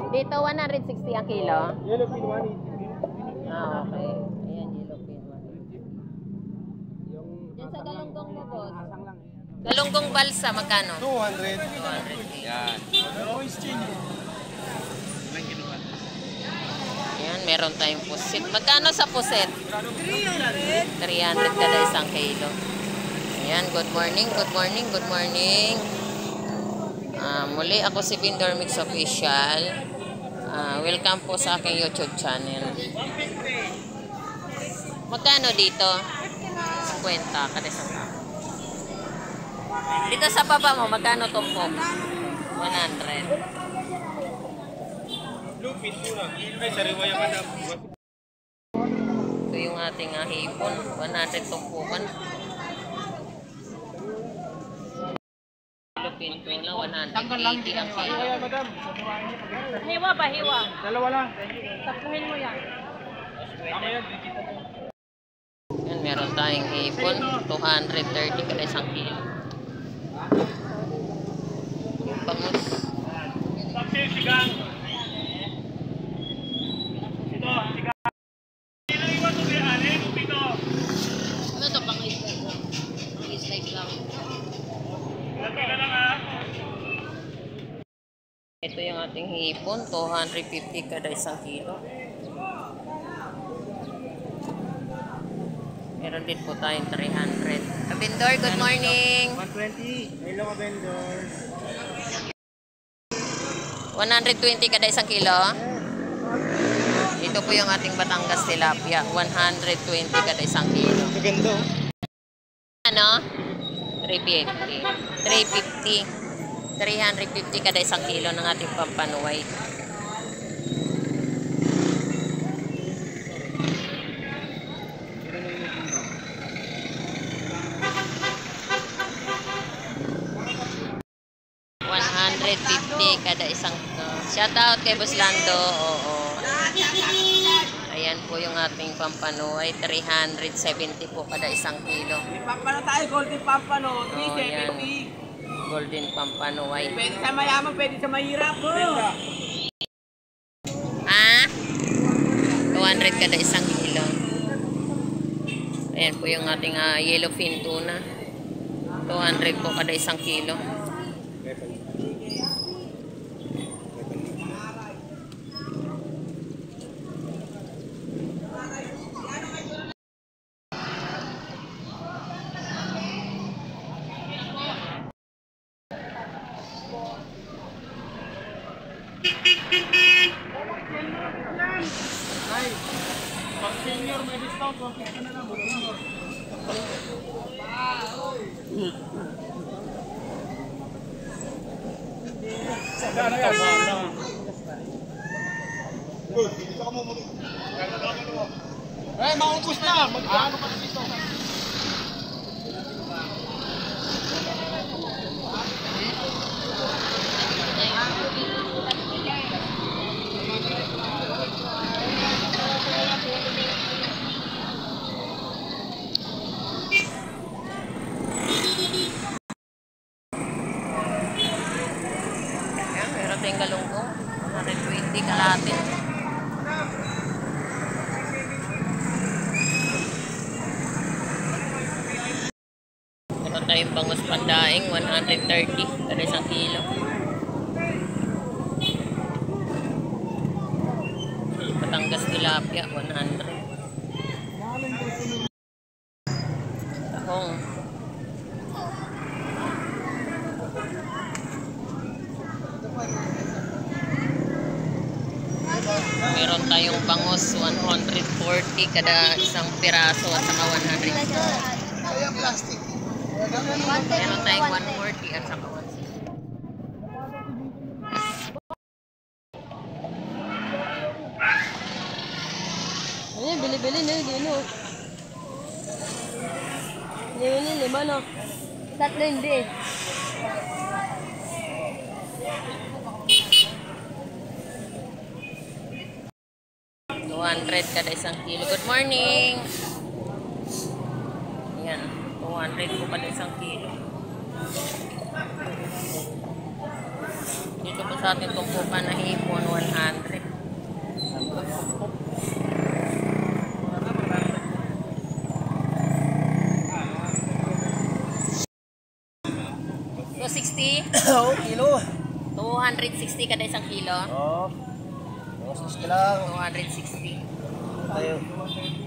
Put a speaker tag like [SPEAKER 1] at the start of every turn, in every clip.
[SPEAKER 1] Dito 160 ang kilo.
[SPEAKER 2] Yellow pin 180.
[SPEAKER 1] Ah, okay. Ayan, yellow pin 180.
[SPEAKER 2] Yung
[SPEAKER 1] Yan sa galunggong mo, boss.
[SPEAKER 2] asang lang eh.
[SPEAKER 1] Galunggong balsa, magkano?
[SPEAKER 2] 200.
[SPEAKER 1] 200.
[SPEAKER 2] Yan. Always change.
[SPEAKER 1] Ayan, meron tayong pusit. Magkano sa pusit? 300. 300 kada isang kilo. Ayan, good morning, good morning, good morning. Muli ako si Vendor Mix Official. Welcome po sa aking YouTube channel. Magkano dito? 50 kada isang kilo. Dito sa baba mo, magkano tumpok? 100.
[SPEAKER 2] Lupit muna. Ay, sariwa yung kadam.
[SPEAKER 1] Ito yung ating hipon. 100 tumpukan. Lupin ko na 180 ang kilo.
[SPEAKER 2] Ayan, madam.
[SPEAKER 3] Hiwa ba, hiwa?
[SPEAKER 2] Dalawa lang.
[SPEAKER 3] Tapuhin mo yan.
[SPEAKER 2] Ako yan.
[SPEAKER 1] Yan, meron tayong hipon. 230 kada isang kilo. Yung bangus.
[SPEAKER 2] Tapos sigang. Ito, sigang. Ilang iwan ito kaya alin? Ito.
[SPEAKER 1] Ano ito? Pang-slice lang. Pang-slice lang.
[SPEAKER 2] Kaya lang ha.
[SPEAKER 1] Ito yung ating hipon. 250 kada isang kilo. Meron din po tayong 300. Kabindor, good morning.
[SPEAKER 2] 120. Hello, vendor.
[SPEAKER 1] 120 kada isang kilo. Ito po yung ating Batangas tilapia. 120 kada isang kilo.
[SPEAKER 2] Maganda.
[SPEAKER 1] Ano? 350. 350. 350 kada isang kilo ng ating pampanuway. Kada isang shout out kay Boss Lando. Oo. Ayan po yung ating pampanuay, 370 po kada isang kilo.
[SPEAKER 3] Pampano tayo, golden pampano,
[SPEAKER 1] 370. Golden pampanuay.
[SPEAKER 3] Pwede sa mayaman, pwede sa mahirap.
[SPEAKER 1] Ah? 200 kada isang kilo. Ayan po yung ating yellowfin tuna. 200 po kada isang kilo.
[SPEAKER 2] Maubos na! Mag-ano pa dito?
[SPEAKER 1] Ayan, meron tayong galunggong. 120 kalatin. Meron tayong bangus pandaing, 130 kada isang kilo. Batangas tilapia, 100. Tahong. Meron tayong bangus, 140 kada isang piraso at saka 100.
[SPEAKER 2] Plastic.
[SPEAKER 1] Meron tayong 140 at saka 160.
[SPEAKER 3] Ayan, bili-bili na yun, no? Yun, 5, no? Tatlo hindi.
[SPEAKER 1] $200 kada isang kilo. Good morning! Ayan, 200 po kada isang kilo. Dito po sa ating tumpukan na hipon, 100.
[SPEAKER 4] Oo, kilo.
[SPEAKER 1] 260 kada isang kilo.
[SPEAKER 4] Oo. Boses ka lang.
[SPEAKER 1] 260.
[SPEAKER 4] Tayo.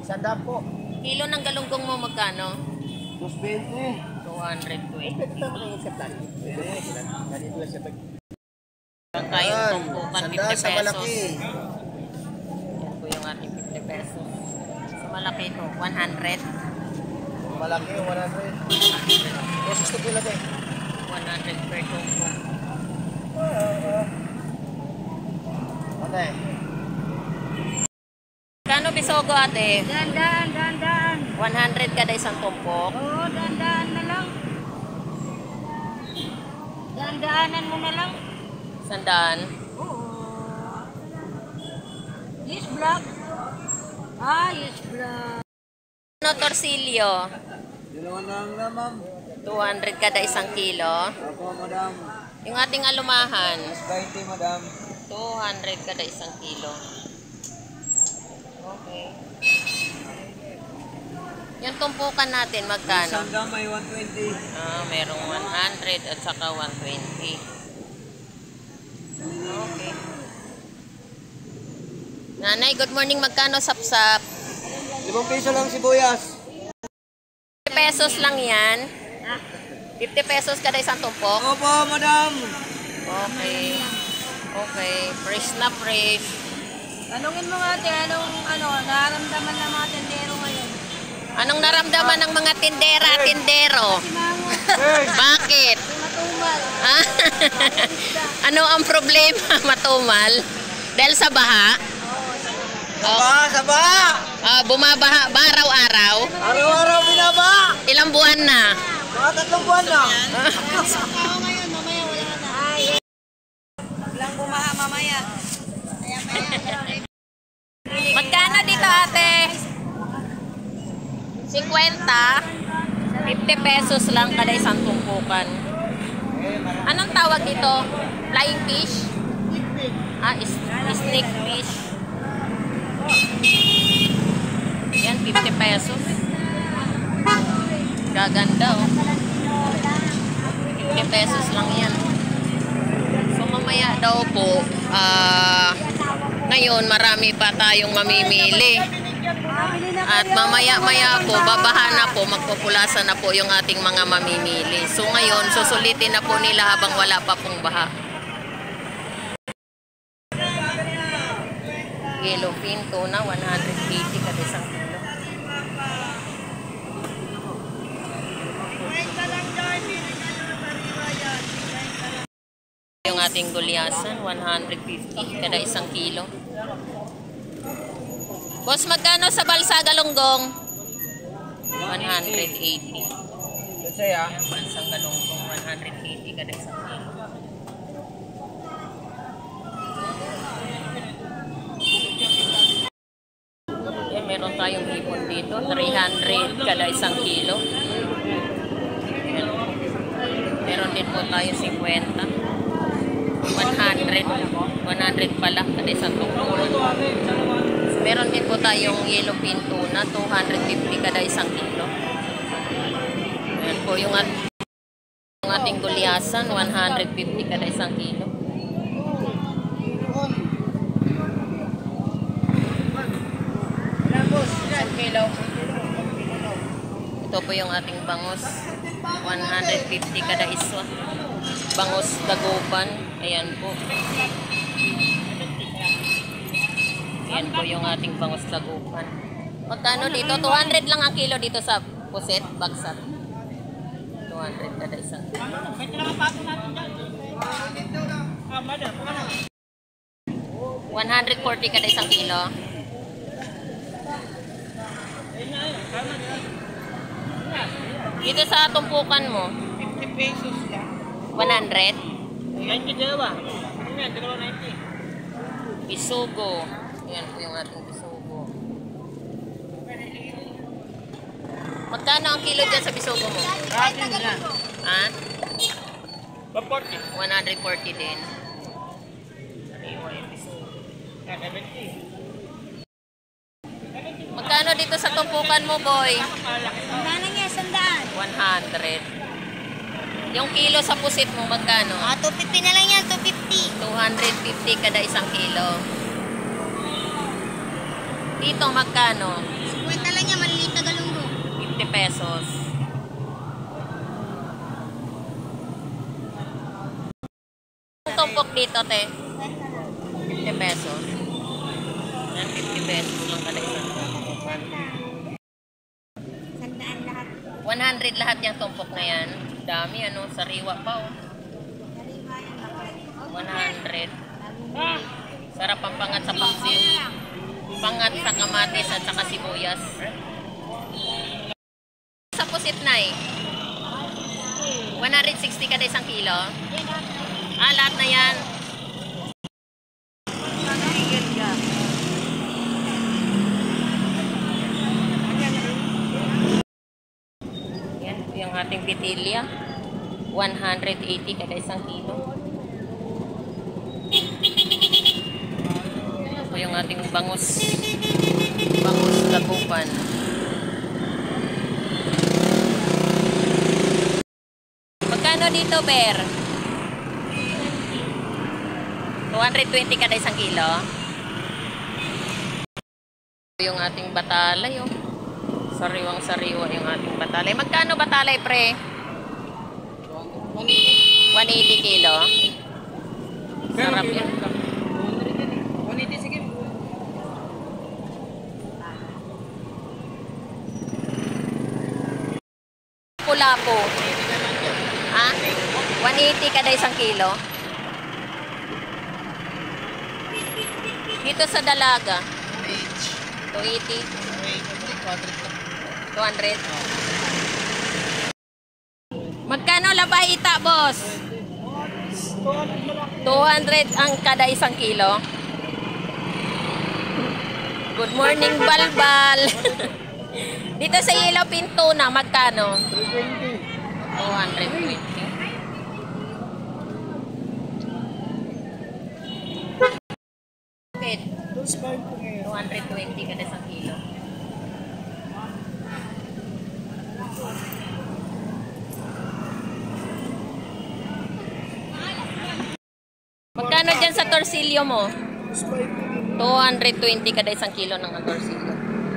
[SPEAKER 4] Sandaan po.
[SPEAKER 1] Kilo ng galunggong mo magkano?
[SPEAKER 4] 220.
[SPEAKER 1] 220.
[SPEAKER 4] Ito tayo sa plan. Ganito lang siya pag...
[SPEAKER 1] Ang tayong tumpukan, 50
[SPEAKER 4] Sandaan sa
[SPEAKER 1] pesos.
[SPEAKER 4] malaki.
[SPEAKER 1] Yan po yung ating 50 pesos. Sa malaki ito, 100.
[SPEAKER 4] Malaki, 100. Boses ko pila tayo.
[SPEAKER 1] 100 per tumpok.
[SPEAKER 4] Ate.
[SPEAKER 1] Kano bisogo ate?
[SPEAKER 3] Dandan.
[SPEAKER 1] 100 kada isang tumpok.
[SPEAKER 3] Oo, dandan na lang. Dandaanan mo na lang.
[SPEAKER 1] Sandaan.
[SPEAKER 3] Oo. Yes, black. Ah, yes, black.
[SPEAKER 1] Ano torsilyo?
[SPEAKER 4] Dalawa lang na, ma'am.
[SPEAKER 1] 200 kada isang kilo.
[SPEAKER 4] Ako, madam.
[SPEAKER 1] Yung ating alumahan,
[SPEAKER 4] 20, madam.
[SPEAKER 1] 200 kada isang kilo. Okay. Yung tumpukan natin, magkano?
[SPEAKER 4] Sandaan may 120.
[SPEAKER 1] Merong 100 at saka 120. Okay. Nanay, good morning. Magkano sapsap?
[SPEAKER 4] 5 piso lang sibuyas.
[SPEAKER 1] 50 pesos lang yan. 50 pesos kada isang tumpok.
[SPEAKER 4] Opo, madam.
[SPEAKER 1] Okay. Okay. Fresh na fresh.
[SPEAKER 3] Tanungin mo nga ate, anong nararamdaman ng mga tendero ngayon?
[SPEAKER 1] Anong naramdaman ng mga tindera, tindero?
[SPEAKER 3] Si Mango,
[SPEAKER 1] Bakit?
[SPEAKER 3] si Matumal.
[SPEAKER 1] Ah, ano ang problema, Matumal? Dahil sa baha?
[SPEAKER 4] Saba!
[SPEAKER 1] Bumabaha ba araw-araw?
[SPEAKER 4] Araw-araw binaba!
[SPEAKER 1] Ilang buwan na?
[SPEAKER 4] Mga 3 buwan na.
[SPEAKER 3] Ako ngayon, mamaya wala na. Ay, lang bumaha mamaya.
[SPEAKER 1] Magkano dito ate? 50? 50 pesos lang kada isang tumpukan. Anong tawag dito? Flying fish? Snake fish. Yan, 50 pesos. Gaganda oh. 50 pesos lang yan. So mamaya daw po, ngayon marami pa tayong mamimili. At mamaya-maya po, babaha na po, magpopulasan na po yung ating mga mamimili. So ngayon, susulitin na po nila habang wala pa pong baha. Yellowfin tuna, 180 kada isang kilo. Yung ating gulyasan, 150 kada isang kilo. Boss, magkano sa balsa galunggong? 180.
[SPEAKER 4] Saya.
[SPEAKER 1] Balsang galunggong, 180 kada isang kilo. Yan, meron tayong hipon dito, 300 kada isang kilo. Yan. Meron din po tayo 50. 100 pala kada isang tumpok. Meron din po tayong yellowfin tuna, 250 kada isang kilo. Ayan po yung ating gulyasan, 150 kada isang kilo. Isang kilo. Ito po yung ating bangus, 150 kada iswa. Bangus dagupan, ayan po. Ayan po yung ating bangus dagupan. Magkano dito? 200 lang ang kilo dito sa puset, bagsat. 200 kada isang kilo. 140 kada isang kilo. Dito sa tumpukan mo,
[SPEAKER 2] 50 pesos lang.
[SPEAKER 1] 100.
[SPEAKER 2] 90 dalawa. Yan, dalawa 90.
[SPEAKER 1] Bisugo. Ayan po yung ating bisugo. Magkano ang kilo dyan sa bisugo mo?
[SPEAKER 2] Akin na.
[SPEAKER 1] Ha?
[SPEAKER 2] 140.
[SPEAKER 1] 140 din. Magkano dito sa tumpukan mo, boy?
[SPEAKER 3] Magkano niya? 100.
[SPEAKER 1] 100. Yung kilo sa pusit mo, magkano?
[SPEAKER 3] 250 na lang yan. 250.
[SPEAKER 1] 250 kada isang kilo. Dito, magkano?
[SPEAKER 3] 50 lang yan. Maliliit na galunggo.
[SPEAKER 1] 50 pesos. Ang tumpok dito, te? 50 pesos. Yan, 50 pesos lang kada isang kilo.
[SPEAKER 3] 100 lahat.
[SPEAKER 1] 100 lahat yung tumpok na yan. Dami, ano, sariwa pa, oh. 100. Sarap ang pangat sa paksin. Pangat sa kamatis at saka sibuyas. Sa pusit na eh. 160 kada isang kilo. Lahat na yan. Yan, yung ating pitilya. 180 kada isang kilo. Ito yung ating bangus. Bangus lagupan. Magkano dito, Ber? 220 kada isang kilo. Ito yung ating batalay, oh. Sariwang-sariwa yung ating batalay. Magkano batalay, pre? 180 kilo. Sarap yan.
[SPEAKER 4] 180 sige.
[SPEAKER 1] Pula-po. Ha? 180 kada isang kilo. Dito sa dalaga. 280. 200. Magkano labahita, boss? 200 ang kada isang kilo. Good morning, balbal. Dito sa Yellow Pinto na, magkano? 220. Okay. 220 kada isang kilo. Magkano dyan sa torsilyo mo? 220 kada isang kilo ng torsilyo.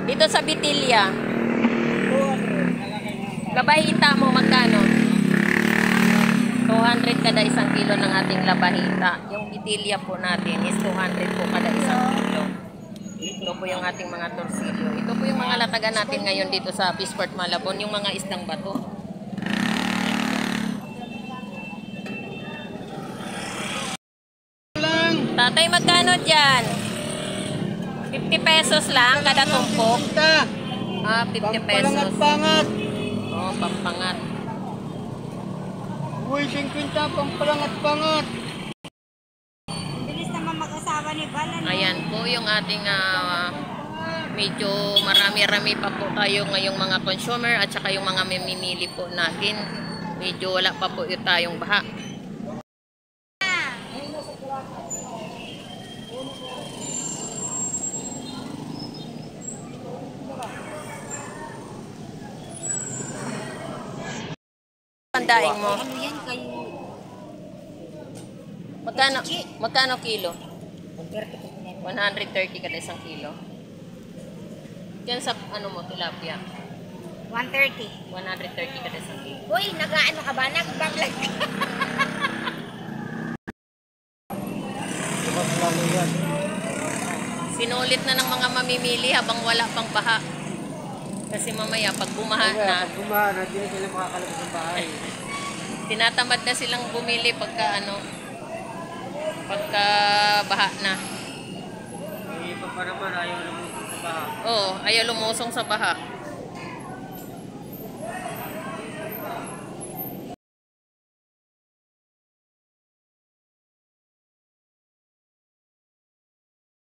[SPEAKER 1] Dito sa bitilya. Labahita mo magkano? 200 kada isang kilo ng ating labahita. Yung bitilya po natin is 200 po kada isang kilo. Ito po yung ating mga torsilyo. Ito po yung mga latagan natin ngayon dito sa Peaceport Malabon. Yung mga isdang bato. Tatay, magkano dyan? 50 pesos lang kada tumpok. 50 pesos.
[SPEAKER 4] Pangat.
[SPEAKER 1] Oh, pampangat.
[SPEAKER 4] Uy, 50 pampalangat-pangat.
[SPEAKER 3] Bilis naman mag-asawa ni Val.
[SPEAKER 1] Ayan po yung ating medyo marami-rami pa po tayo ngayong mga consumer at saka yung mga mamimili po natin. Medyo wala pa po yung tayong baha. Ang daing mo.
[SPEAKER 3] Ano yan kayo?
[SPEAKER 1] Magkano kilo? 130 kada isang kilo. Yan sa ano mo, tilapia.
[SPEAKER 3] 130.
[SPEAKER 1] 130 kada isang kilo.
[SPEAKER 3] Uy, nag-ano ka ba? Nag-vlog ka.
[SPEAKER 1] Sinulit na ng mga mamimili habang wala pang baha. Kasi mamaya pag bumaha na,
[SPEAKER 4] Pag bumaha na, hindi na sila makakalabas ng bahay.
[SPEAKER 1] tinatamad na silang bumili pagka baha na.
[SPEAKER 4] May iba pa naman, ayaw naman sa baha.
[SPEAKER 1] Oo, ayaw lumusong sa baha.